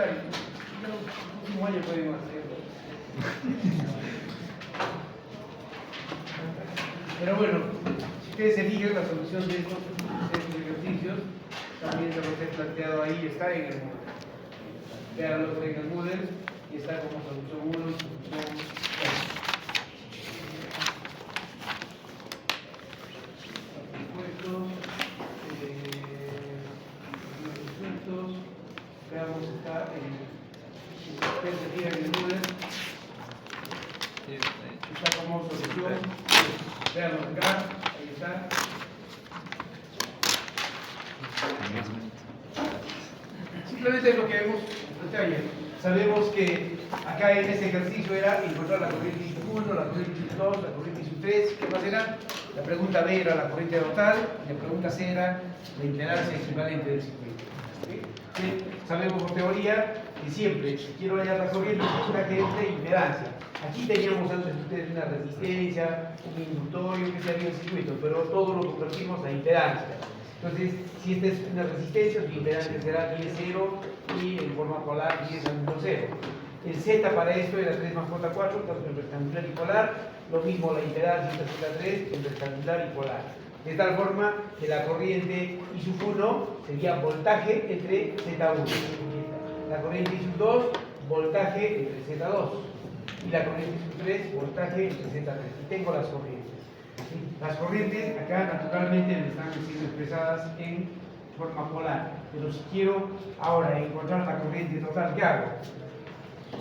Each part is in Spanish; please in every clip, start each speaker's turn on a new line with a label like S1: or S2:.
S1: complementar. El próximo año podemos hacerlo. Pero bueno, si ustedes se fijan, la solución de estos ejercicios también se los he planteado ahí, está en el Moodle. Veanlo en el Moodle y está como solución 1 y solución 2. Veamos, está en el Moodle. Está como solución. Veanlo acá, ahí está. Simplemente es lo que hemos planteado ayer. Sabemos que acá en este ejercicio era encontrar la corriente I1, la corriente I2, la corriente I3. ¿Qué más era? La pregunta B era la corriente total y la pregunta C era la impedancia equivalente del circuito. ¿Sí? Sabemos por teoría que siempre, si quiero hallar la corriente, necesita que entre impedancia. Aquí teníamos antes ustedes una resistencia, un inductorio, que se había el circuito, pero todo lo convertimos a impedancia. Entonces, si esta es una resistencia, su impedancia será 10, 0 y en forma polar 10 al menos 0. El Z para esto era 3 más J4, tanto en rectangular y polar. Lo mismo la impedancia Z 3 en rectangular y polar. De tal forma que la corriente I sub 1 sería voltaje entre Z1. La corriente I sub 2, voltaje entre Z2. Y la corriente I sub 3, voltaje entre Z3. Y tengo las corrientes. Las corrientes acá naturalmente están siendo expresadas en forma polar. Pero si quiero ahora encontrar la corriente total, ¿qué hago?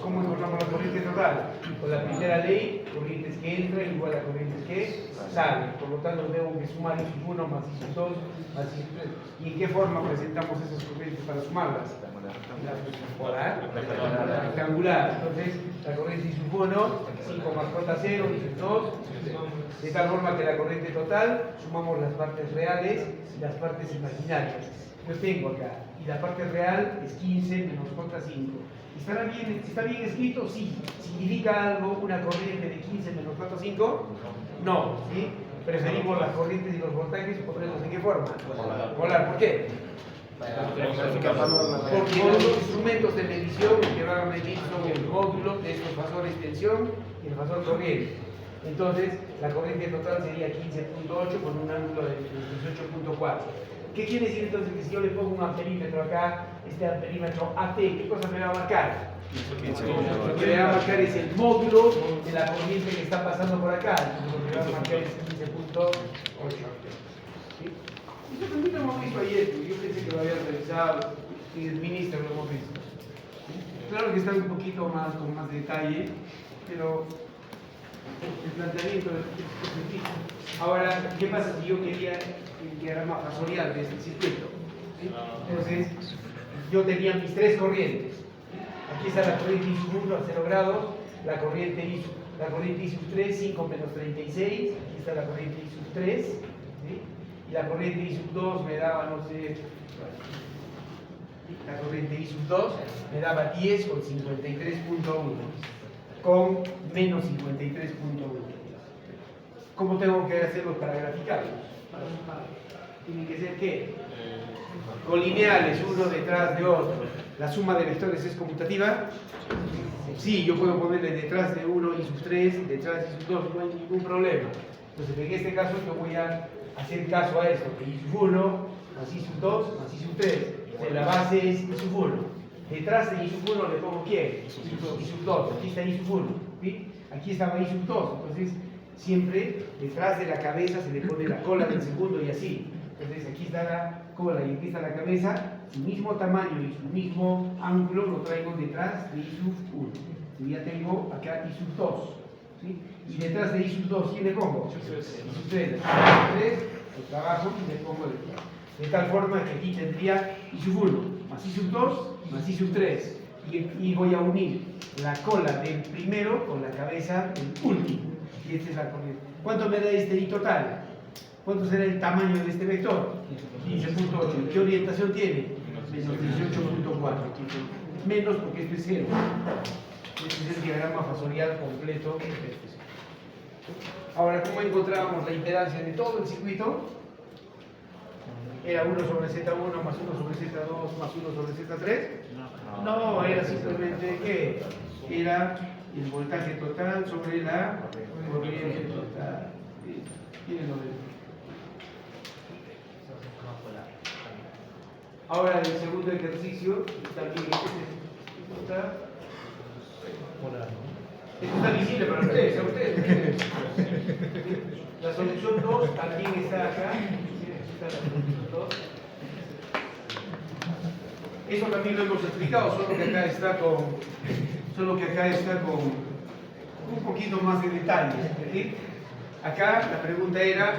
S1: ¿Cómo encontramos la corriente total? Con la primera ley, corrientes que entran igual a corrientes que salen. Por lo tanto, tengo que sumar I sub 1 más I sub 2 más I sub 3. ¿Y en qué forma presentamos esas corrientes para sumarlas? Polar, rectangular. Entonces, la corriente I sub 1, 5 más J0, I sub 2. De tal forma que la corriente total, sumamos las partes reales y las partes imaginarias. Yo tengo acá, y la parte real es 15 menos J5. ¿Está bien escrito? Sí. ¿Significa algo una corriente de 15 menos J5? No. ¿Sí? Preferimos las corrientes y los voltajes, ponerlos en qué forma? Polar. ¿Por qué? Porque los instrumentos de medición que van a medir son el módulo de estos fasores tensión y el fasor corriente. Entonces, la corriente total sería 15.8 con un ángulo de 18.4. ¿Qué quiere decir entonces que si yo le pongo un amperímetro acá, este amperímetro AT, ¿qué cosa me va a marcar? Lo que me va a marcar es el módulo de la corriente que está pasando por acá. Lo que me va a marcar es 15.8. ¿Sí? Esto también lo hemos visto ayer, yo pensé que lo habían revisado, y el ministro lo hemos visto. ¿Sí? Claro que está un poquito más, con más detalle, pero el planteamiento es sencillo. Ahora, ¿qué pasa si yo quería el diagrama fasorial de este circuito? ¿Sí? Entonces, yo tenía mis tres corrientes. Aquí está la corriente I sub 1 a 0 grados, la corriente I sub 3, 5 menos 36, aquí está la corriente I sub 3, ¿sí? Y la corriente I sub 2 me daba, no sé, la corriente I sub 2 me daba 10 con 53.1, con menos 53.1. ¿Cómo tengo que hacerlo para graficarlos? Tienen que ser ¿qué? Colineales, uno detrás de otro. ¿La suma de vectores es conmutativa? Sí, yo puedo ponerle detrás de 1 I sub 3, detrás de I sub 2, no hay ningún problema. Entonces, en este caso, yo voy a hacer caso a esto, que I sub 1 más I sub 2 más I sub 3. Entonces, la base es I sub 1. Detrás de I sub 1 le pongo ¿quién? I sub 2. Aquí está I sub 1. ¿Sí? Aquí estaba I sub 2. Entonces, siempre detrás de la cabeza se le pone la cola del segundo y así. Entonces, aquí está la cola y aquí está la cabeza. Su mismo tamaño y su mismo ángulo lo traigo detrás de I sub 1. Y ya tengo acá I sub 2. ¿Sí? Y detrás de I sub 2, ¿quién le pongo? I sub 3. I sub 3, lo trabajo y le pongo detrás. De tal forma que aquí tendría I sub 1 más I sub 2 más I sub 3. Y voy a unir la cola del primero con la cabeza del último. Y esta es la corriente. ¿Cuánto me da este I total? ¿Cuánto será el tamaño de este vector? 15.8. ¿Qué orientación tiene? Menos 18.4. Menos porque esto es 0. Este es el diagrama fasorial completo. Ahora, ¿cómo encontrábamos la impedancia de todo el circuito? Era 1 sobre Z1 más 1 sobre Z2 más 1 sobre Z3. No, era era simplemente que era el voltaje total sobre la corriente total. Miren lo de- Ahora el segundo ejercicio también esto está visible para ustedes, a ustedes. La solución 2 también está acá. Está la solución 2. Eso también lo hemos explicado, solo que acá está con un poquito más de detalles. ¿Sí? Acá la pregunta era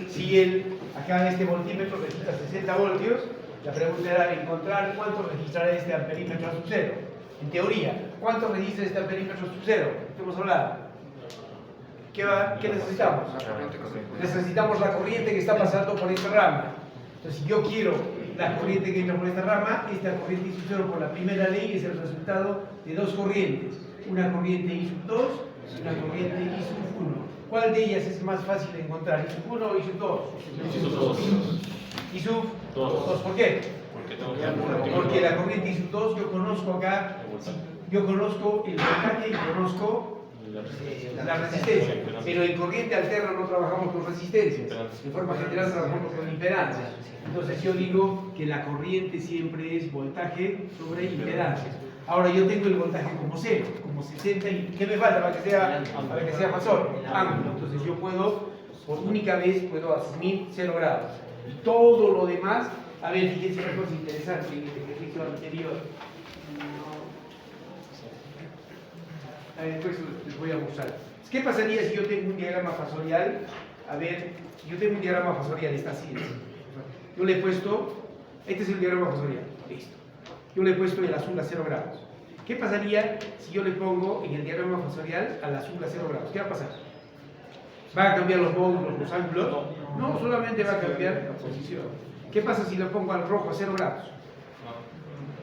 S1: si acá este voltímetro registra 60 voltios, la pregunta era encontrar cuánto registrará este amperímetro a sub 0. En teoría, ¿cuánto registra este amperímetro a sub 0? ¿Qué hemos hablado? ¿Qué necesitamos? Necesitamos la corriente que está pasando por esta rama. Entonces, si yo quiero la corriente que entra por esta rama, esta corriente I sub 0 por la primera ley es el resultado de dos corrientes. Una corriente I sub 2 y una corriente I sub 1. ¿Cuál de ellas es más fácil de encontrar? ¿I sub 1 o I sub 2?
S2: I sub 2.
S1: ¿I sub 2? ¿Por qué? Porque la corriente I sub 2 yo conozco acá, yo conozco el voltaje y conozco la resistencia, pero en corriente alterna no trabajamos con resistencias, de forma general trabajamos con impedancias. Entonces yo digo que la corriente siempre es voltaje sobre impedancias. Ahora yo tengo el voltaje como 0, como 60, y ¿qué me falta para que sea fasor? Ángulo. Entonces yo puedo, por única vez, puedo asumir 0 grados. Y todo lo demás, a ver, fíjense una cosa interesante en el ejercicio anterior. A ver, después les voy a mostrar. ¿Qué pasaría si yo tengo un diagrama fasorial? A ver, yo tengo un diagrama fasorial, está así. Yo le he puesto, este es el diagrama fasorial, listo. Yo le he puesto el azul a 0 grados. ¿Qué pasaría si yo le pongo en el diagrama fasorial al azul a 0 grados? ¿Qué va a pasar? ¿Va a cambiar los módulos, los ángulos? No, solamente va a cambiar la posición. ¿Qué pasa si le pongo al rojo a 0 grados?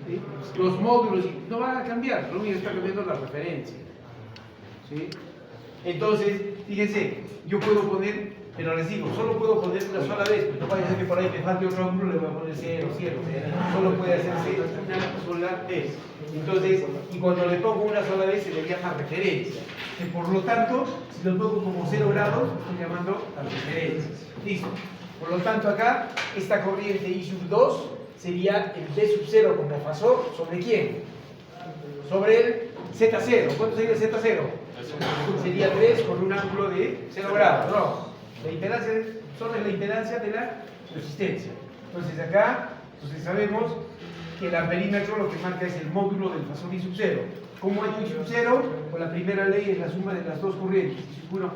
S1: ¿Sí? Los módulos no van a cambiar, lo único que está cambiando es la referencia. ¿Sí? Entonces, fíjense, yo puedo poner, pero les digo, solo puedo poner una sola vez, pues no vaya a ser que por ahí me falte otro ángulo, le voy a poner 0, 0, solo puede hacerse una sola vez. Entonces, y cuando le pongo una sola vez se le llama referencia. Que por lo tanto, si lo pongo como 0 grados, estoy llamando a referencias. Listo. Por lo tanto, acá, esta corriente I sub 2 sería el B sub 0 como fasor, ¿sobre quién? Sobre el Z0. ¿Cuánto sería el Z0? Sería 3 con un ángulo de 0 grados. No, la impedancia sobre la impedancia de la resistencia. Entonces acá, sabemos que el amperímetro lo que marca es el módulo del fasor I sub 0. ¿Cómo hay I sub 0? Pues la primera ley es la suma de las dos corrientes, I sub 1,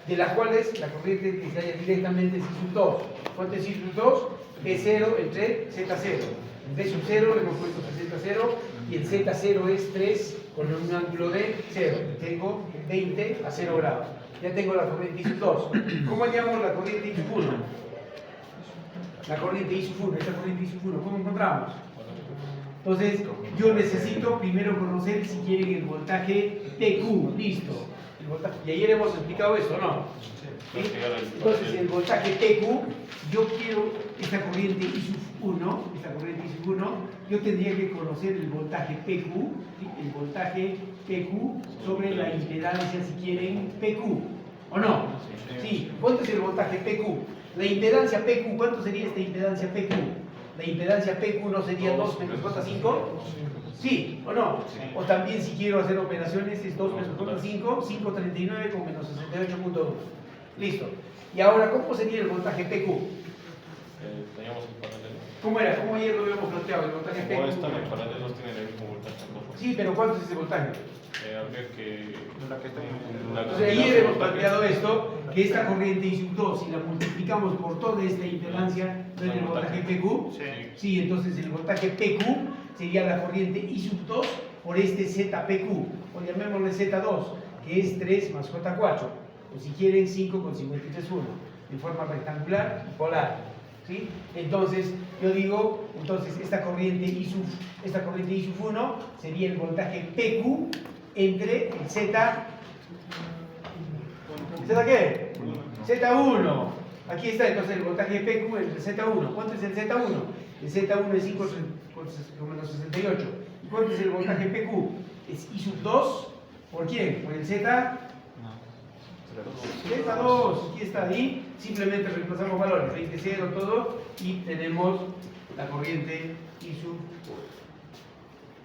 S1: de las cuales la corriente que se halla directamente es I sub 2. ¿Cuánto es I sub 2? B0 entre Z0. En B sub 0 le hemos puesto 60 y el Z0 es 3 con un ángulo de 0. Tengo 20 a 0 grados. Ya tengo la corriente I sub 2. ¿Cómo hallamos la corriente I sub 1? La corriente I sub 1, esta corriente I sub 1, ¿cómo encontramos? Entonces, yo necesito primero conocer, si quieren, el voltaje PQ. Listo. El voltaje, y ayer hemos explicado esto, ¿no? ¿Sí? Entonces, el voltaje PQ, yo quiero esta corriente I sub 1, yo tendría que conocer el voltaje PQ, ¿sí? El voltaje PQ sobre la impedancia, si quieren, PQ, ¿o no? Sí. ¿Cuánto es el voltaje PQ? La impedancia PQ, ¿cuánto sería esta impedancia PQ? La impedancia PQ no sería 2 menos cota 5. ¿Sí o no? O también si quiero hacer operaciones es 2 menos cota 5, 539 con menos 68.1. Listo. Y ahora, ¿cómo sería el voltaje PQ?
S2: Teníamos el paralelo.
S1: ¿Cómo era? ¿Cómo ayer lo habíamos planteado? El voltaje
S2: Como
S1: PQ.
S2: esta en paralelos tiene el mismo voltaje.
S1: Sí, pero ¿cuánto es ese voltaje?
S2: Habría que...
S1: Entonces ayer hemos planteado esto, que esta corriente I sub 2, si la multiplicamos por toda esta impedancia, ¿no es el voltaje PQ? Sí, entonces el voltaje PQ sería la corriente I sub 2 por este ZPQ, o llamémosle Z2, que es 3 más J4, o si quieren 5 con 53.1, en forma rectangular y polar. ¿Sí? Entonces, yo digo, entonces esta corriente I sub 1 sería el voltaje PQ entre el Z. ¿Z qué? Z1. Aquí está entonces el voltaje PQ entre Z1. ¿Cuánto es el Z1? El Z1 es 5 con menos 68. ¿Y ¿Cuánto es el voltaje PQ? Es I sub 2, ¿por quién? ¿Por el Z? Z2, aquí está ahí, simplemente reemplazamos valores, 20, 0, todo, y tenemos la corriente I sub 1.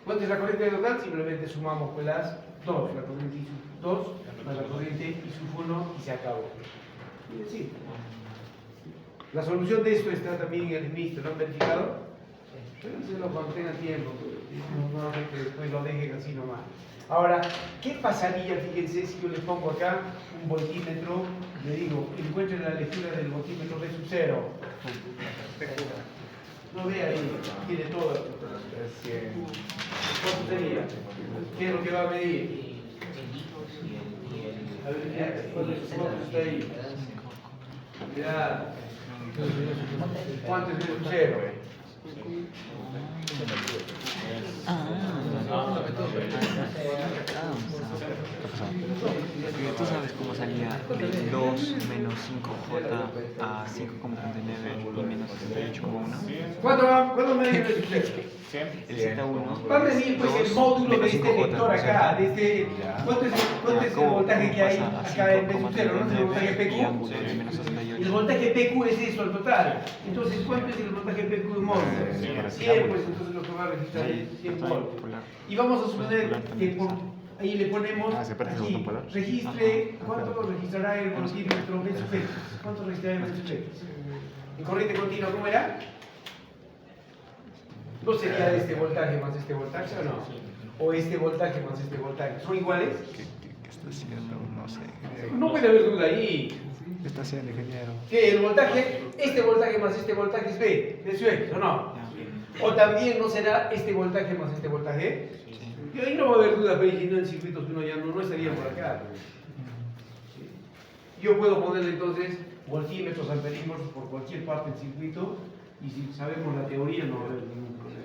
S1: ¿Cuánto es la corriente total? Simplemente sumamos pues las 2, la corriente I sub 2 más la corriente I sub 1 y se acabó. Y así. La solución de esto está también en el MIST, ¿lo han verificado? Pero cuando tengan tiempo, no que después lo dejen así nomás. Ahora, ¿qué pasaría, fíjense, si yo le pongo acá un voltímetro, le digo, encuentren la lectura del voltímetro V sub 0? No ve ahí, tiene todo. ¿Cuánto sería? ¿Qué es lo que va a medir? A ver, ¿cuánto está ahí? Mirá, ¿cuánto es V sub 0?
S3: ¿Tú sabes cómo salía de 2 menos 5J a 5,39 y menos 68,1?
S1: ¿Cuándo medir el V sub 0?
S3: El Z1
S1: Va a medir pues el módulo de este vector acá, de este, ¿cuánto es el voltaje que hay acá en V sub 0? ¿No es el voltaje PQ? El voltaje PQ es eso, el total. Entonces, ¿cuánto es el voltaje PQ de módulo? 100, pues entonces lo que va a registrar es 100 volts. Y vamos a suponer que ahí le ponemos aquí, registre, ¿cuánto registrará el voltímetro V sub X? ¿Cuánto registrará el V sub X? ¿En corriente continua cómo era? ¿No sería este voltaje más este voltaje o no? ¿O este voltaje más este voltaje? ¿Son iguales?
S3: ¿Qué está haciendo? No sé.
S1: No puede haber duda ahí.
S3: ¿Qué está haciendo, ingeniero?
S1: Que el voltaje, este voltaje más este voltaje es V sub X, ¿o no? ¿O también no será este voltaje más este voltaje? Y ahí no va a haber duda, pero si no en circuitos uno ya no estaría por acá. Yo puedo ponerle entonces voltímetros, amperímetros por cualquier parte del circuito y si sabemos la teoría no va a haber ningún problema.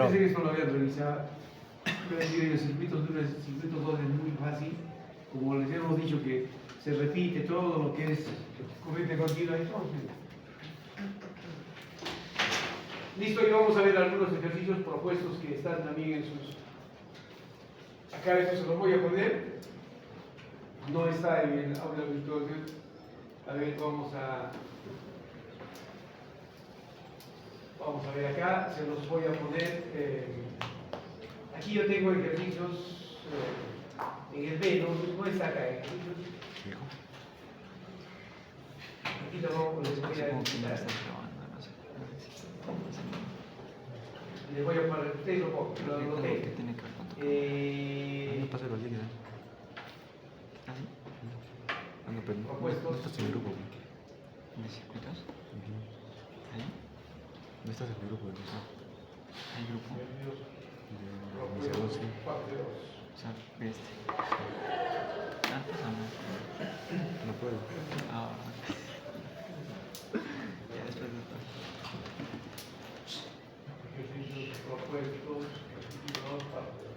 S1: Pensé que esto lo habían revisado. Voy a decir, en los circuitos 1 y circuitos 2 es muy fácil. Como les hemos dicho que se repite todo lo que es corriente continua. Entonces, listo, y vamos a ver algunos ejercicios propuestos que están también en sus... Acá esto se los voy a poner. No está en el aula virtual. A ver, vamos a ver acá, se los voy a poner. Aquí yo tengo ejercicios en el B, no está acá. Aquí tampoco les voy a editar. Les voy a poner, ustedes lo pongan, lo anoté.
S3: ¿Qué tiene que ver con tu no pasa los líquidos? ¿Ah, no, pero
S1: Propuestos.
S3: no estás en el grupo. ¿De circuitos? ¿Ahí? No estás en el grupo, ¿no? ¿Hay grupo?
S1: Propuestos,
S3: Sí.
S1: parte 2.
S3: O sea, este. ¿Antes o no?
S4: No puedo.
S3: Ah, ya después de todo.
S1: Ejercicios propuestos, capítulo 2, parte 2.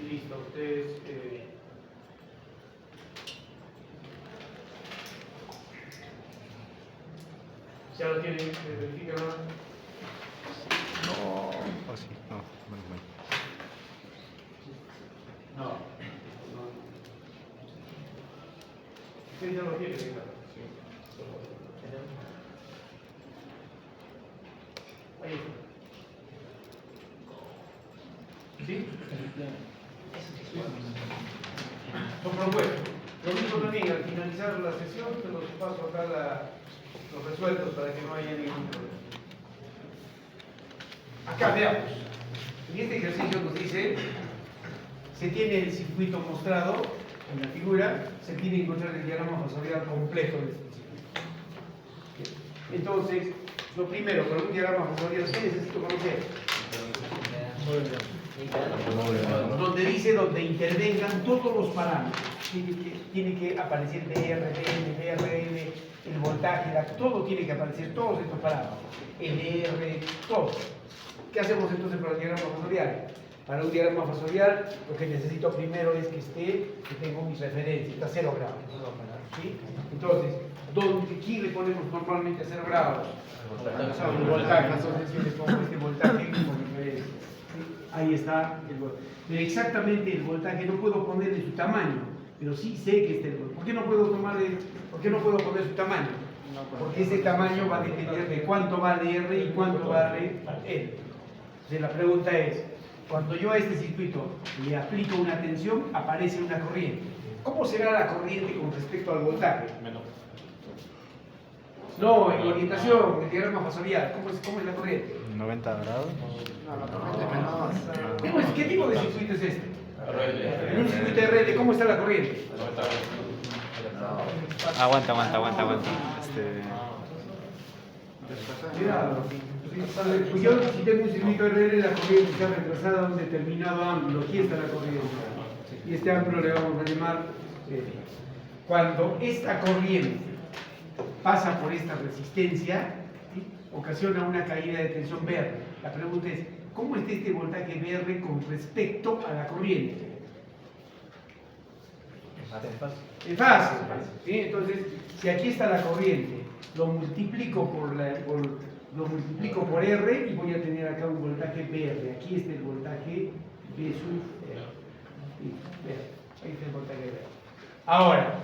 S1: Y listo, ustedes. Ya lo tienen, verifican.
S4: No. Oh, sí. No, menos mal.
S1: No. Ustedes ya lo tienen, claro. Ahí está. ¿Sí? Son propuestos. Lo mismo también, al finalizar la sesión, te los paso acá los resueltos para que no haya ningún problema. Acá veamos. En este ejercicio nos dice, se tiene el circuito mostrado en la figura, se tiene que encontrar el diagrama fasorial completo de este circuito. Entonces, lo primero, para un diagrama fasorial, ¿qué necesito conocer? Donde intervengan todos los parámetros. Tiene que aparecer DRN, DRN, el voltaje, todo tiene que aparecer, todos estos parámetros. LR, todo. ¿Qué hacemos entonces para el diagrama fasorial? Para un diagrama fasorial, lo que necesito primero es que tengo mis referencias, está 0 grados. ¿Sí? Entonces, ¿quién le ponemos normalmente a 0 grados? El voltaje, entonces yo le pongo este voltaje como referencia. ¿Sí? Ahí está el voltaje. Pero exactamente el voltaje no puedo ponerle su tamaño, pero sí sé que este es el voltaje. ¿Por qué no puedo poner su tamaño? Porque ese tamaño va a depender de cuánto vale R y cuánto vale L. Entonces la pregunta es, cuando yo a este circuito le aplico una tensión, aparece una corriente. ¿Cómo será la corriente con respecto al voltaje?
S2: Menor.
S1: No, en orientación, el diagrama fasorial, ¿cómo es la corriente?
S4: 90 grados.
S1: ¿Qué tipo de circuito es este? En un
S2: RL.
S1: circuito de RL, ¿cómo está la corriente?
S2: 90 grados.
S3: Aguanta.
S1: Cuidado. Pues yo, si tengo un circuito RL, la corriente está retrasada a un determinado ángulo. Aquí está la corriente. Y este ángulo le vamos a llamar. Cuando esta corriente pasa por esta resistencia, ¿sí? Ocasiona una caída de tensión VR. La pregunta es, ¿cómo está este voltaje VR con respecto a la corriente? Es fácil. ¿Sí? Entonces, si aquí está la corriente, lo multiplico por R y voy a tener acá un voltaje VR. Aquí está el voltaje V sub R. Ahí está el voltaje VR. Ahora,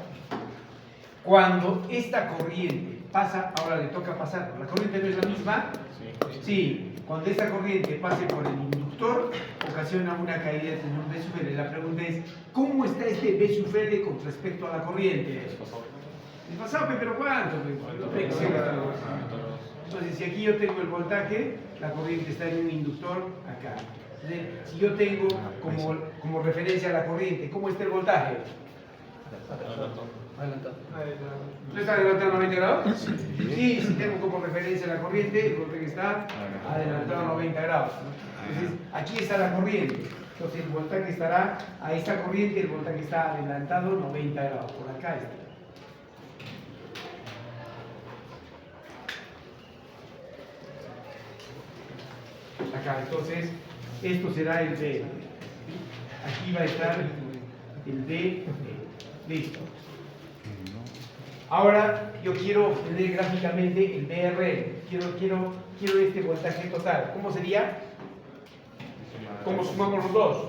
S1: cuando esta corriente pasa, ahora le toca pasar, ¿la corriente no es la misma? Sí, cuando esta corriente pase por el inductor, ocasiona una caída de tensión V sub L. La pregunta es, ¿cómo está este V sub L con respecto a la corriente? Desfasado, pero ¿cuánto? Entonces, si aquí yo tengo el voltaje, la corriente está en un inductor acá. Entonces, si yo tengo como referencia a la corriente, ¿cómo está el voltaje? ¿No está adelantado a 90 grados? Sí, si tengo como referencia la corriente, el voltaje está adelantado a 90 grados. Entonces, aquí está la corriente. Entonces, el voltaje estará a esta corriente, el voltaje está adelantado 90 grados. Por acá está. Acá, entonces, esto será el B. Aquí va a estar el B. Listo. Ahora yo quiero obtener gráficamente el BR. Quiero este voltaje total. ¿Cómo sería? ¿Cómo sumamos los dos?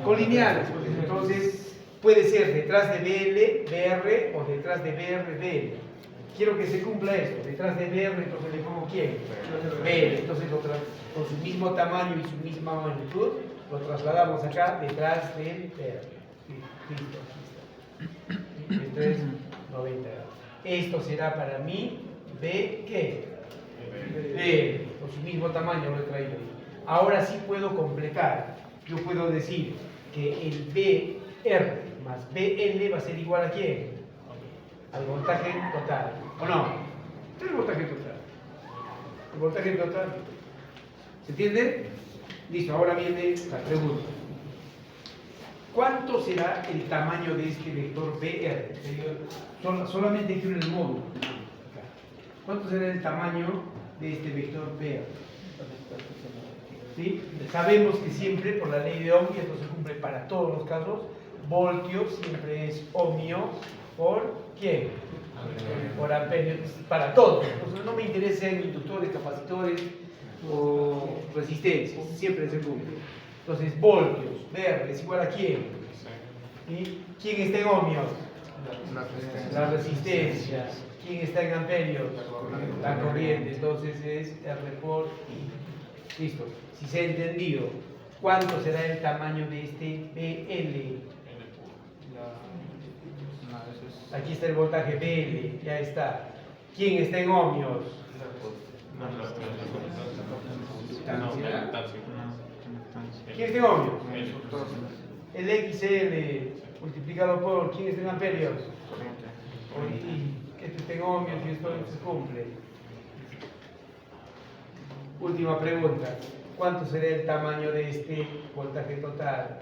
S1: Colineales. Pues, entonces puede ser detrás de BL, BR o detrás de BR, BL. Quiero que se cumpla esto. Detrás de BR, entonces le pongo ¿quién? BL. Entonces con su mismo tamaño y su misma magnitud lo trasladamos acá detrás del BR. Listo. Esto es 90 grados. Esto será para mí B, ¿qué? B, con su mismo tamaño lo he traído ahí. Ahora sí puedo completar. Yo puedo decir que el BR más BL va a ser igual a ¿quién? Al voltaje total. ¿O no? ¿Qué es el voltaje total? El voltaje total. ¿Se entiende? Listo, ahora viene la pregunta. ¿Cuánto será el tamaño de este vector BR? Solamente quiero el módulo. ¿Cuánto será el tamaño de este vector BR? ¿Sí? Sabemos que siempre, por la ley de Ohm, y esto se cumple para todos los casos, voltio siempre es ohmio por ¿quién? Por amperio, para todos. Entonces no me interesa en inductores, capacitores o resistencias, siempre se cumple. Entonces, voltios, VR es igual a ¿quién? ¿Y quién está en ohmios? La resistencia. ¿Quién está en amperios? La corriente. Entonces es R por I. Listo. Si se ha entendido, ¿cuánto será el tamaño de este BL? Aquí está el voltaje BL, ya está. ¿Quién está en ohmios? ¿Quién está en ohmios? El XL multiplicado por ¿quién está en amperios? Por I. Este está en ohmios y esto se cumple. Última pregunta. ¿Cuánto será el tamaño de este voltaje total?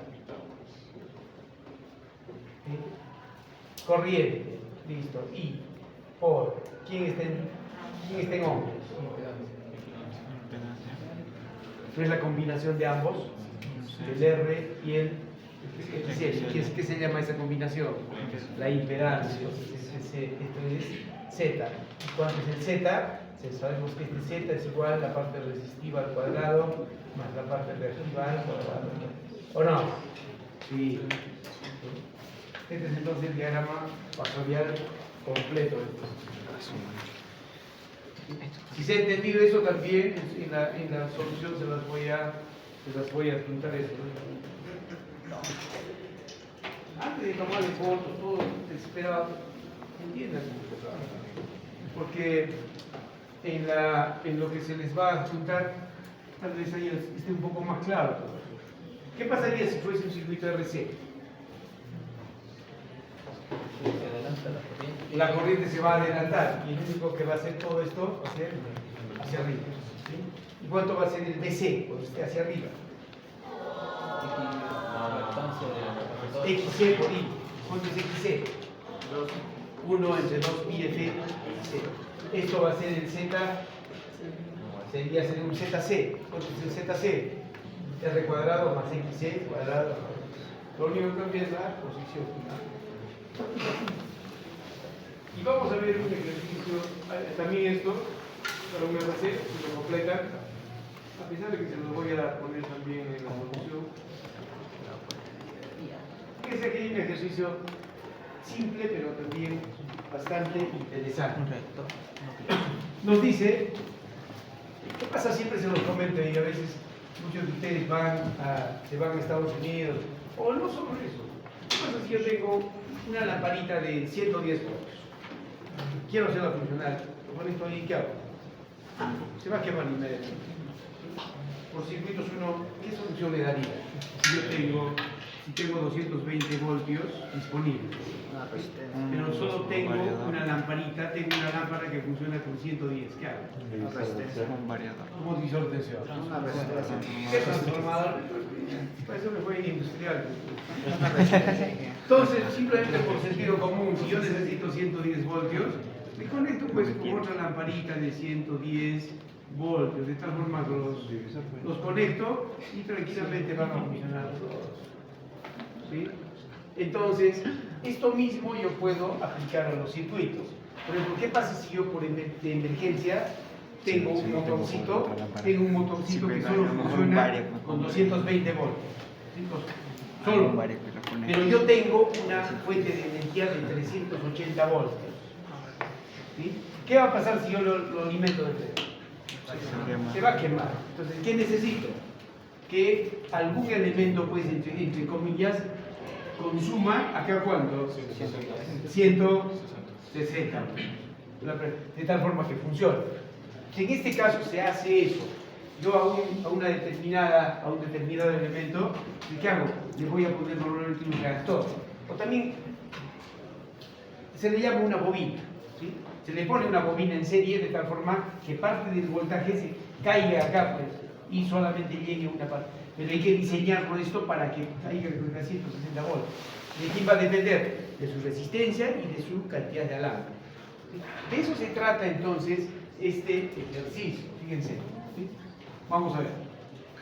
S1: ¿Sí? Corriente. Listo. I por ¿quién está en ohmios? ¿No es la combinación de ambos? el R y el XL. ¿Qué se llama esa combinación? La impedancia. Esto es Z. ¿Cuánto es el Z? Sabemos que este Z es igual a la parte resistiva al cuadrado más la parte reactiva al cuadrado. ¿O no? Sí. Este es entonces el diagrama factorial completo. Si se ha entendido eso también, en la solución se las voy a apuntar eso. Antes de tomarle fotos, todo esperaba, entiendan, porque en lo que se les va a apuntar, tal vez ahí esté un poco más claro. ¿Qué pasaría si fuese un circuito RC? La corriente se va a adelantar y el único que va a hacer todo esto va a ser hacia arriba. ¿Sí? ¿Y cuánto va a ser el BC cuando esté hacia arriba? XC por I. ¿Cuánto es XC? 1 entre 2 pi F C. Esto va a ser el Z, sería ser un ZC. ¿Cuánto es el ZC? R cuadrado más XC cuadrado. Lo único que cambia es la posición. Y vamos a ver un ejercicio, también esto, para un RC, si lo completan, a pesar de que se los voy a poner también en la solución. Fíjense que hay un ejercicio simple, pero también bastante interesante. Nos dice, ¿qué pasa? Siempre se los comento y a veces muchos de ustedes se van a Estados Unidos, o no solo eso. ¿Qué pasa si yo tengo una lamparita de 110 voltios? Quiero hacerla funcionar, con esto ahí, ¿qué hago? Se va a quemar inmediatamente. Por circuitos ¿qué solución le daría? Si tengo 220 voltios disponibles, pero solo tengo una lamparita, tengo una lámpara que funciona con 110, ¿qué hago?
S3: Un variador.
S1: Como divisor de tensión. ¿Qué transformador? Para eso me fue industrial. Entonces, simplemente por sentido común, si yo necesito 110 voltios, me conecto pues con otra lamparita de 110 voltios. De tal forma los conecto y tranquilamente van a funcionar todos. ¿Sí? Entonces, esto mismo yo puedo aplicar a los circuitos. Por ejemplo, ¿qué pasa si yo de emergencia tengo un motorcito que solo funciona con 220 voltios? ¿Sí? Solo. Pero yo tengo una fuente de energía de 380 voltios. ¿Sí? ¿Qué va a pasar si yo lo alimento de frente? Se va a quemar. Entonces, ¿qué necesito? Que algún elemento, pues, entre comillas, consuma, ¿acá cuánto? 160. De tal forma que funcione. Si en este caso se hace eso, yo a un determinado elemento, ¿qué hago? Le voy a poner normalmente un reactor. O también se le llama una bobina. ¿Sí? Se le pone una bobina en serie de tal forma que parte del voltaje se caiga acá, pues, y solamente llegue una parte. Pero hay que diseñarlo esto para que caiga a 160 voltios. ¿De quién va a depender? De su resistencia y de su cantidad de alambre. ¿Sí? De eso se trata entonces este ejercicio. Fíjense. ¿Sí? Vamos a ver.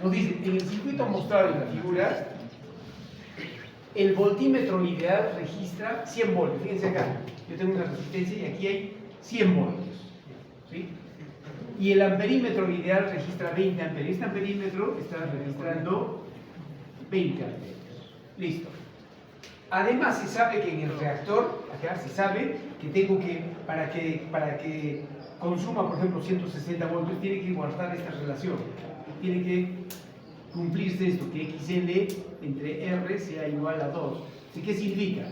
S1: Nos dice, en el circuito mostrado en la figura, el voltímetro ideal registra 100 voltios. Fíjense acá, yo tengo una resistencia y aquí hay 100 voltios. ¿Sí? Y el amperímetro ideal registra 20 amperios. Este amperímetro está registrando 20 amperios. Listo. Además, se sabe que en el reactor, acá se sabe que tengo que, para que consuma, por ejemplo, 160 voltios, tiene que guardar esta relación. Tiene que cumplirse esto, que XL entre R sea igual a 2. ¿Sí? ¿Qué significa?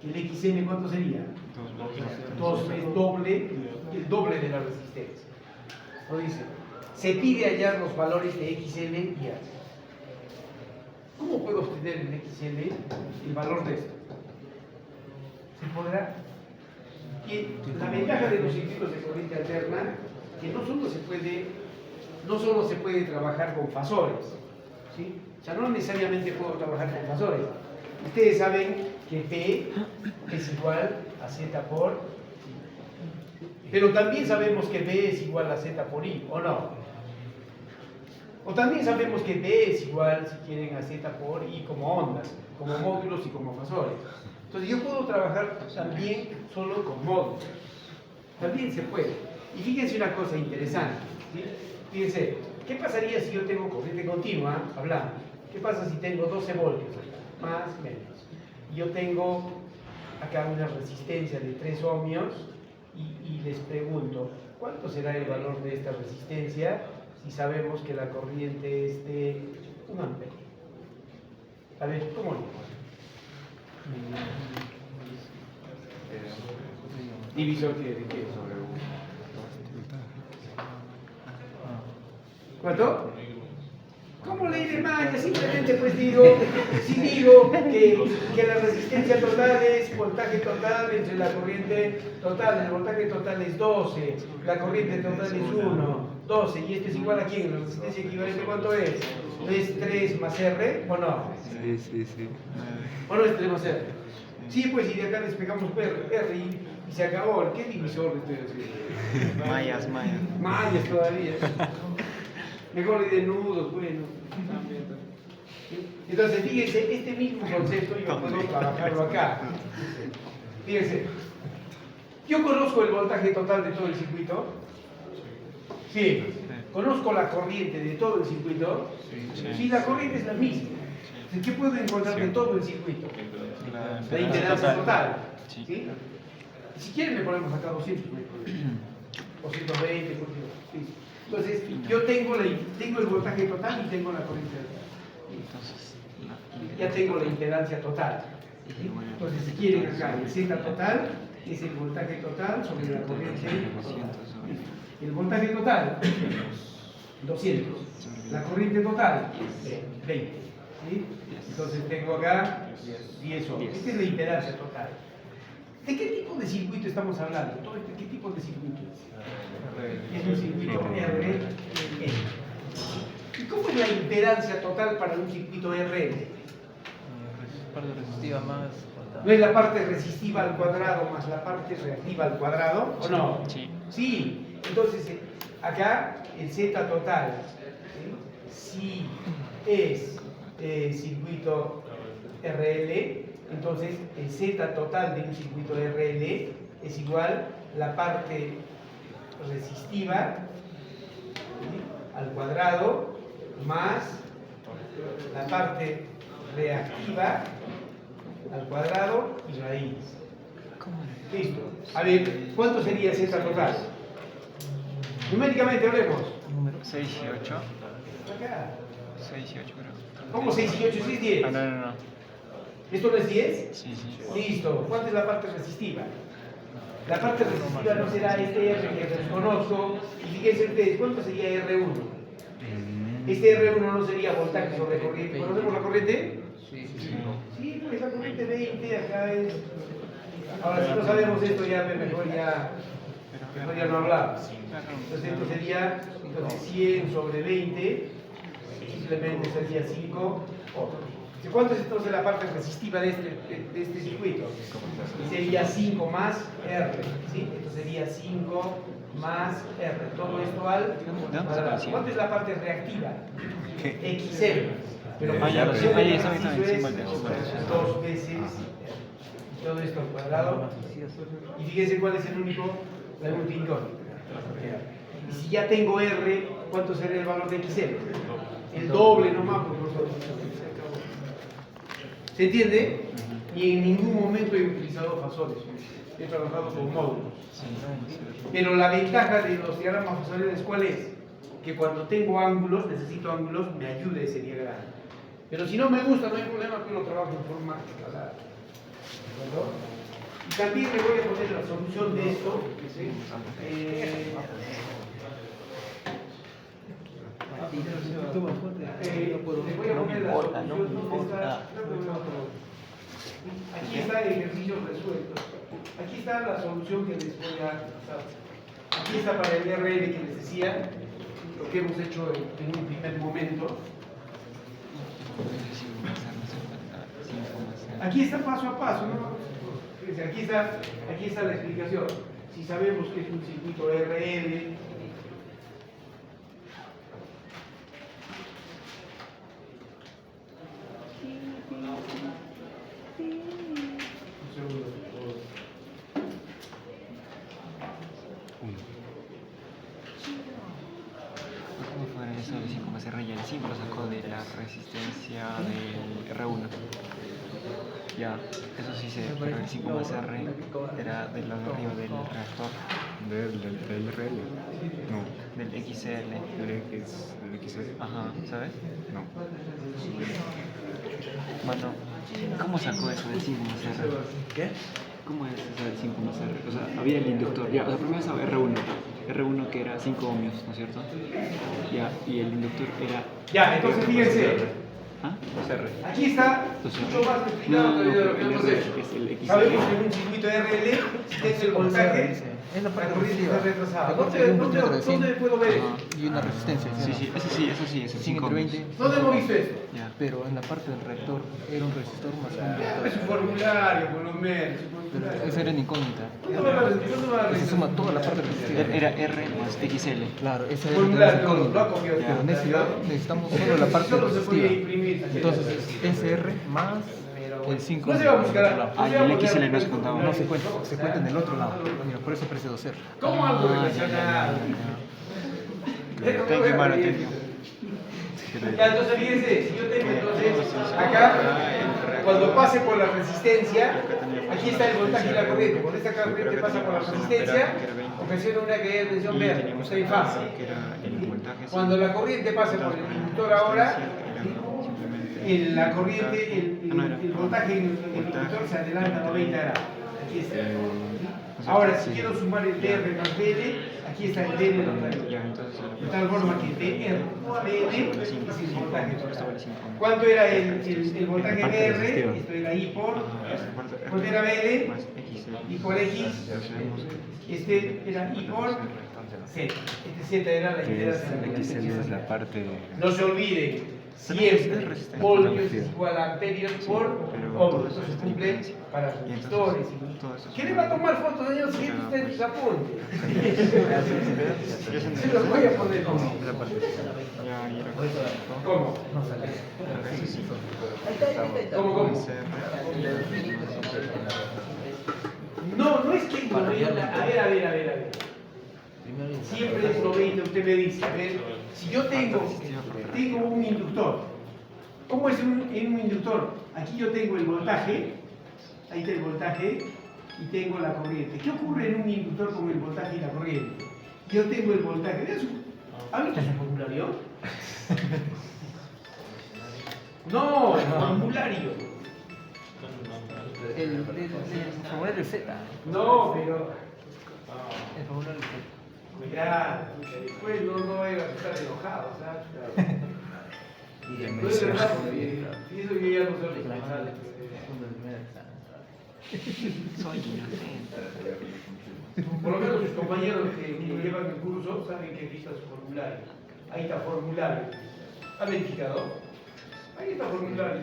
S1: Que el XM, ¿cuánto sería? 2 es el doble de la resistencia. Lo dice, se pide hallar los valores de XL y A. ¿Cómo puedo obtener en XL el valor de esto? ¿Se podrá? Y la ventaja de los circuitos de corriente alterna que no solo se puede trabajar con fasores, ¿sí? O sea, no necesariamente puedo trabajar con fasores. Ustedes saben que P es igual a Z por I. Pero también sabemos que B es igual a Z por I, ¿o no? O también sabemos que B es igual, si quieren, a Z por I como ondas, como módulos y como fasores. Entonces yo puedo trabajar también solo con módulos. También se puede. Y fíjense una cosa interesante. ¿Sí? Fíjense, ¿qué pasaría si yo tengo corriente continua? Hablando. ¿Qué pasa si tengo 12 voltios acá? Más, menos. Y yo tengo acá una resistencia de 3 ohmios y les pregunto, ¿cuánto será el valor de esta resistencia si sabemos que la corriente es de 1 amperio? A ver, ¿cómo lo hago? ¿Divisor de qué? ¿Cuánto? ¿Cómo le diré Maya? Simplemente pues digo, si digo que la resistencia total es voltaje total entre la corriente total, el voltaje total es 12, la corriente total es 1, 12, y este es igual a quién, la resistencia equivalente ¿cuánto es? ¿Es 3 más R o no?
S4: Sí.
S1: ¿O no es 3 más R? Sí, pues y de acá despegamos R y se acabó. ¿Qué divisor le estoy haciendo?
S3: Mayas.
S1: Mayas todavía. Mejor de nudos, bueno. Entonces, fíjense, este mismo concepto yo puedo trabajarlo acá. Fíjense, yo conozco el voltaje total de todo el circuito. Sí. Conozco la corriente de todo el circuito. Sí, la corriente es la misma. ¿Qué puedo encontrar de todo el circuito? La impedancia total. ¿Sí? Si quieren le ponemos acá 200, o 120, sí. Entonces, yo tengo el voltaje total y tengo la corriente total. Ya tengo la impedancia total. ¿Sí? Entonces, si quieren acá, el Z total es el voltaje total sobre la corriente total. El voltaje total, 200. La corriente total, 20. ¿Sí? Entonces, tengo acá 10 ohms. Esta es la impedancia total. ¿De qué tipo de circuito estamos hablando? ¿Qué tipo de circuito es? Es un circuito RL. ¿Y cómo es la impedancia total para un circuito RL?
S2: Parte resistiva más.
S1: ¿No es la parte resistiva al cuadrado más la parte reactiva al cuadrado? ¿O no?
S3: Sí.
S1: Sí. Entonces, acá el Z total, ¿sí? Si es circuito RL, entonces el Z total de un circuito RL es igual la parte resistiva, ¿sí?, al cuadrado más la parte reactiva al cuadrado y raíz. Listo. A ver, ¿cuánto sería Z total? Numéricamente hablemos.
S3: 6 y 8.
S1: Acá.
S3: 6 y 8 creo.
S1: ¿Cómo 6 y 8? 6 y 10.
S3: No.
S1: ¿Esto no es 10?
S3: Sí.
S1: Listo. ¿Cuánto es la parte resistiva? La parte resistiva no será este R que desconozco. Y fíjense ustedes, ¿cuánto sería R1? Este R1 no sería voltaje sobre corriente. ¿Conocemos la corriente? Sí, pues la corriente 20 acá es. Ahora, si no sabemos esto, ya mejor ya no hablamos. Entonces, esto sería 100 sobre 20, simplemente sería 5 ohms. ¿Cuánto es entonces la parte resistiva de este circuito? Sería 5 más R, ¿sí? Esto sería 5 más R. Todo esto al cuadrado. ¿Cuánto es la parte reactiva? XL. Pero para la versión del ejercicio es 2 veces R. Todo esto al cuadrado. Y fíjense cuál es la única incógnita. Y si ya tengo R, ¿cuánto sería el valor de XL? El doble nomás, por favor. ¿Se entiende? Y en ningún momento he utilizado fasores. He trabajado con módulos. Pero la ventaja de los diagramas fasoriales, ¿cuál es? Que cuando tengo ángulos, necesito ángulos, me ayude ese diagrama. Pero si no me gusta, no hay problema, que lo trabajo en forma escalar. ¿De acuerdo? Y también le voy a poner la solución de esto. Le voy a poner la solución de esta. Aquí está el ejercicio resuelto. Aquí está la solución que les voy a dar. Aquí está para el RL que les decía, lo que hemos hecho en un primer momento. Aquí está paso a paso, ¿no? Fíjense, aquí está la explicación. Si sabemos que es un circuito RL,
S3: el 5 lo sacó de la resistencia del R1. Ya, eso sí sé, pero el 5 más R era de lo de arriba del reactor,
S4: Del RL. No.
S3: del XL.
S4: Del XL.
S3: Ajá, ¿sabes?
S4: No.
S3: Mano, ¿cómo sacó eso del 5 más R?
S2: ¿Qué?
S3: ¿Cómo es eso del 5 más R? O sea, había el inductor, ya, o sea, primero estaba R1. R1 que era 5 ohmios, ¿no es cierto? Ya, y el inductor era...
S1: Ya, entonces fíjense,
S3: ¿Ah?
S4: R.
S1: aquí está mucho más explicado todavía de lo que hemos hecho.
S3: Es el XL.
S1: Sabemos que en un circuito RL, si tienes el voltaje,
S2: Es la
S1: la
S2: parte
S1: corriente
S2: resistiva.
S1: está retrasada.
S2: Aparte hay un puntero de
S1: ¿Dónde
S2: 100
S1: puedo ver eso?
S2: y una resistencia.
S3: Sí, eso sí, es el 5
S2: entre
S3: ohmios.
S2: 20.
S1: ¿Dónde hemos visto esto?
S3: Ya.
S2: Pero en la parte del reactor era un resistor más un
S1: Es
S2: inductor.
S1: su formulario, por lo menos. su
S2: Pero
S1: formulario.
S2: esa era en incógnita.
S1: ¿Dónde va la
S2: Se suma toda la parte resistiva.
S3: Era R más XL.
S2: Claro, esa era
S1: formulario?
S2: la
S1: Lo ha
S2: incógnita.
S1: copiado.
S2: Pero en ese lado necesitamos solo la parte
S1: Solo se podía
S2: resistiva.
S1: imprimir.
S2: Entonces es SR más el 5.
S1: No se va a buscar.
S3: Ah, y el XL no se contaba.
S2: No se cuenta en el otro lado. Mira, por eso precio 2R.
S1: ¿Cómo algo relacionado?
S3: Thank you, mano, thank you.
S1: Ya, entonces fíjense, si yo tengo entonces acá, cuando pase por la resistencia, aquí está el voltaje y la corriente. Cuando esta corriente pasa por la resistencia, ocasiona una caída de tensión verde, está en fase. Cuando la corriente pasa por el inductor ahora, la corriente, el voltaje en el inductor se adelanta a 90 grados. Aquí está. Ahora, si quiero sumar el DR más BL, aquí está el DL de tal forma que DR BL es el voltaje total. ¿Cuánto era el voltaje DR? Esto era I por. ¿Cuánto era BL? I por X. Este era I por Z. Este Z era la impedancia.
S4: XL es la parte.
S1: No se olviden, siempre voltios es igual a amperios por ohms. Eso se cumple para resistores. ¿Quién le va a tomar fotos, señor? Si usted se apunte. Se los voy a poner. ¿Cómo? ¿Cómo? No es que 90. A ver. Siempre es 90, usted me dice. A ver, si yo tengo un inductor, ¿cómo es en un inductor? Aquí yo tengo el voltaje, ahí está el voltaje, y tengo la corriente. ¿Qué ocurre en un inductor con el voltaje y la corriente? Yo tengo el voltaje. ¿Han visto su formulario? No, el formulario.
S2: El formulario Z.
S1: No, pero.
S2: El formulario Z.
S1: Mira, después no vayan a estar enojados, ¿sabes?
S2: Y
S1: Y eso yo ya no soy responsable.
S3: Soy inocente.
S1: Por lo menos sus compañeros que llevan el curso saben que aquí está su formulario. Ahí está formulario. ¿Ha verificado? Ahí está formulario.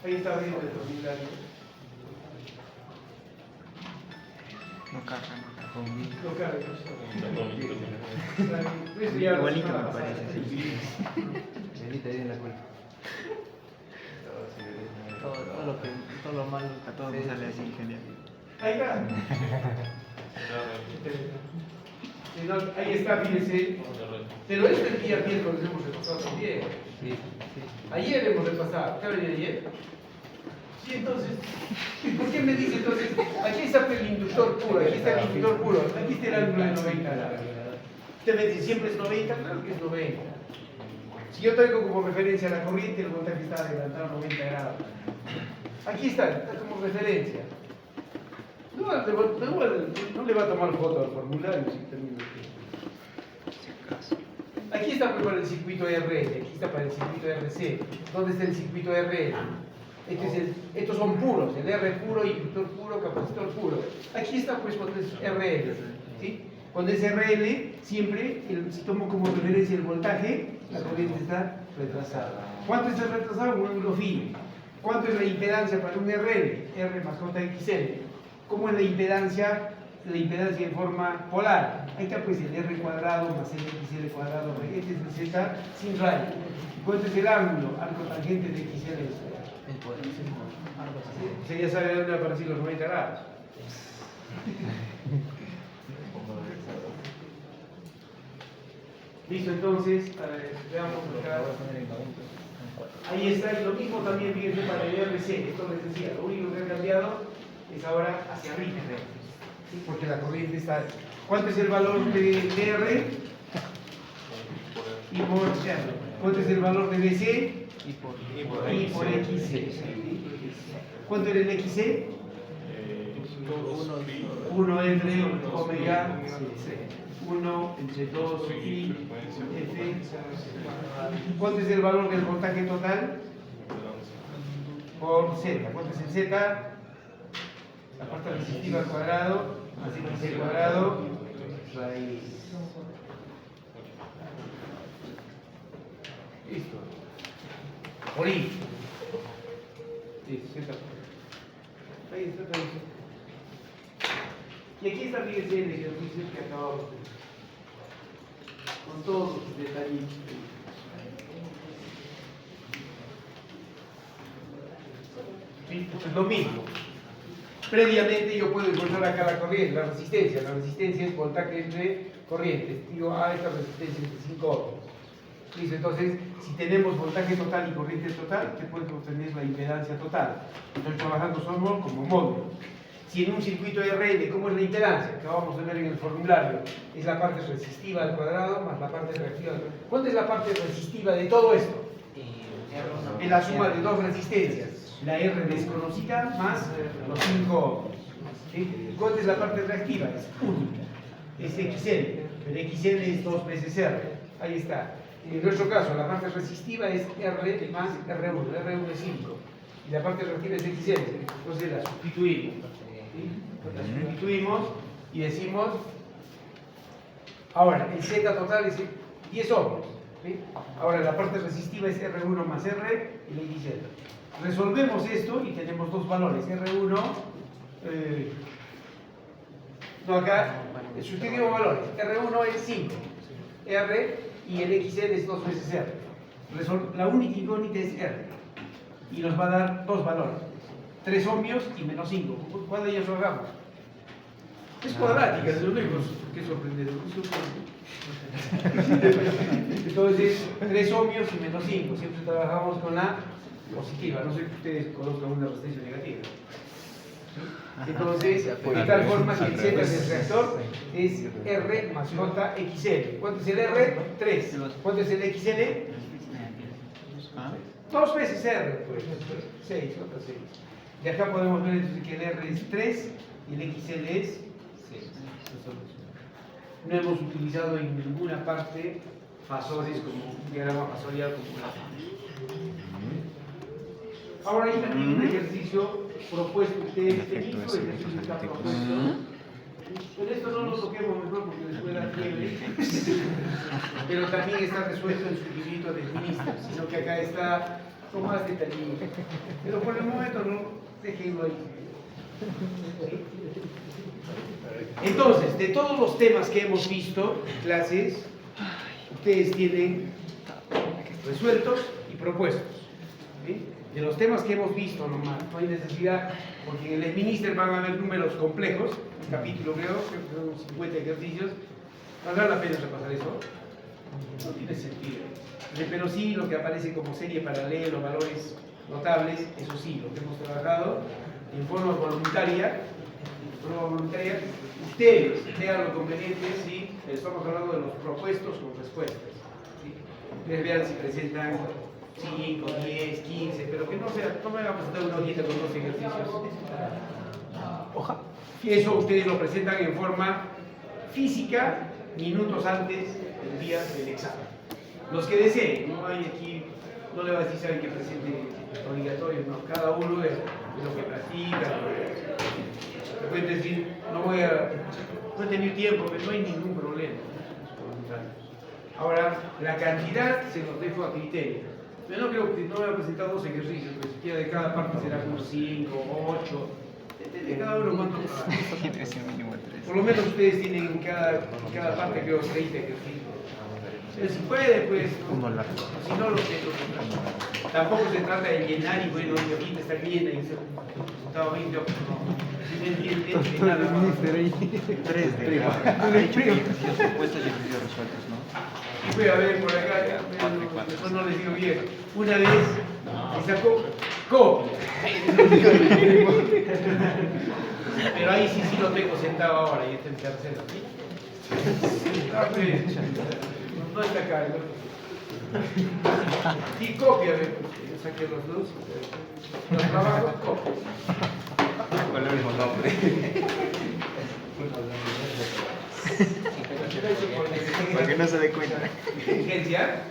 S1: Ahí está abriendo el formulario.
S3: No carga.
S1: No cabe.
S3: Igualito me parece, sí.
S2: Benita ahí en la cuenta. Todo lo malo.
S3: A todos nos sale así, genial.
S1: Ahí está. Sí, no, ahí está, fíjense. Pero este el día miércoles hemos repasado también.
S2: Sí.
S1: Ayer hemos repasado. ¿Qué venía ayer? Sí, entonces, ¿por qué me dice entonces? Aquí está el inductor puro, aquí está el inductor puro, aquí está el ángulo de 90 grados. Usted me dice, ¿siempre es 90? Claro que es 90. Si yo traigo como referencia la corriente, el voltaje está adelantado a 90 grados. Aquí está como referencia. No le va a tomar foto al formulario si termina aquí. Aquí está pues para el circuito RL, aquí está para el circuito RC. ¿Dónde está el circuito RL? Estos son puros, el R puro, inductor puro, capacitor puro. Aquí está pues cuando es RL. ¿Sí? Cuando es RL, siempre si tomo como referencia el voltaje, la corriente está retrasada. ¿Cuánto está retrasado? Un ángulo fino. ¿Cuánto es la impedancia para un RL? R más JXL. ¿Cómo es la impedancia? La impedancia en forma polar. Ahí está pues el R cuadrado más el XL cuadrado. Este es el Z sin rayo. ¿Cuánto es el ángulo? Arco tangente de XL. Usted ya sabe dónde aparecen los 90 grados. Listo, entonces, a ver, veamos acá. Ahí está, y lo mismo también, fíjense, para el RC. Esto les decía, lo único que ha cambiado es ahora hacia arriba, ¿sí? Porque la corriente está. ¿Cuánto es el valor de R? Y por R. ¿Cuánto es el valor de BC? Y por XC. ¿Cuánto era el XC? 1 entre omega C. 1 entre 2 y F. ¿Cuánto es el valor del voltaje total? Por Z. ¿Cuánto es el Z? La parte resistiva al cuadrado, más XC cuadrado, raíz. Listo. Por I. Listo, Z. Ahí está todo eso. Y aquí está, fíjense, el ejercicio que acabamos de hacer. Con todos los detallitos. ¿Sí? Es lo mismo. Previamente yo puedo encontrar acá la corriente, la resistencia. La resistencia es voltaje entre corrientes. Digo, esta resistencia es de 5 ohms. Listo, entonces, si tenemos voltaje total y corriente total, ¿qué puedes obtener? La impedancia total. Estoy trabajando solo como módulo. Si en un circuito RN, ¿cómo es la impedancia? Que acabamos de ver en el formulario. Es la parte resistiva al cuadrado más la parte reactiva al cuadrado. ¿Cuánto es la parte resistiva de todo esto? Es la suma de dos resistencias. La R desconocida más los 5 ohms. ¿Sí? ¿Y cuánto es la parte reactiva? Es única. Es XL. El XL es 2 veces R. Ahí está. En nuestro caso, la parte resistiva es R más R1. R1 es 5. Y la parte reactiva es XL. Entonces la sustituimos. ¿Sí? La sustituimos y decimos, ahora el Z total es 10 ohms. ¿Sí? Ahora la parte resistiva es R1 más R y la XZ. Resolvemos esto y tenemos dos valores. R1, no acá, sustituimos valores. R1 es 5, R y el XL es 2 veces R. La única incógnita es R y nos va a dar dos valores. 3 ohmios y menos 5. ¿Cuál de ellos lo hagamos? Es cuadrática, es lo único que sorprendente. Entonces, 3 ohmios y menos 5. Siempre trabajamos con la positiva. No sé que ustedes conozcan una resistencia negativa. Entonces, de tal forma que el Z del reactor es R más JXL. ¿Cuánto es el R? 3. ¿Cuánto es el XL? 2 veces R, pues. 6, otra 6. De acá podemos ver entonces que el R es 3 y el XL es 6. No hemos utilizado en ninguna parte fasores como un diagrama fasorial como la. Ahora hay también un ejercicio propuesto. Ustedes este mismo ejercicio está propuesto. Pero esto no lo toquemos mejor porque después da fiebre. Pero también está resuelto en su librito del ministro, sino que acá está con más detallito. Pero por el momento no, déjenlo ahí. ¿Sí? Entonces, de todos los temas que hemos visto, clases, ustedes tienen resueltos y propuestos. ¿Sí? De los temas que hemos visto nomás, no hay necesidad, porque en el Minister van a haber números complejos, un capítulo creo que son 50 ejercicios, ¿valdrá la pena repasar eso? No tiene sentido. Pero sí lo que aparece como serie paralela, valores notables, eso sí, lo que hemos trabajado en forma voluntaria, ustedes vean lo conveniente si estamos hablando de los propuestos con respuestas. ¿Sí? Ustedes vean si presentan 5, 10, 15, pero que no sea, no me hagan presentar una hojita con 12 ejercicios. Y eso ustedes lo presentan en forma física minutos antes del día del examen. Los que deseen, no hay aquí, no le va a decir saben que presente obligatorio, no, cada uno de lo que practica. Se puede decir, no he tenido tiempo, pero no hay ningún problema. Ahora, la cantidad se los dejo a criterio. Yo no creo que no voy a presentar 2 ejercicios, pero siquiera de cada parte será como 5, 8. De cada uno cuánto. Por lo menos ustedes tienen en cada parte creo 30 ejercicios. Pero si puede, pues.
S4: Uno largo.
S1: Si no, lo que tampoco se trata de llenar y bueno, y ahorita está bien, y se estaba 20 no. Si me entienden, de nada más.
S3: 3 de cada. Hay ejercicios propuestos y ejercicios resueltos, ¿no?
S1: Y fue a ver por acá, pero después no les dio bien. Una vez y sacó copia. Pero ahí sí lo tengo sentado ahora y está en tercero. No está acá. ¿No? Y copia, yo saqué los dos. Los trabajos, copia.
S3: Con el mismo nombre. Para que no se dé cuenta.
S1: ¿Inteligencia?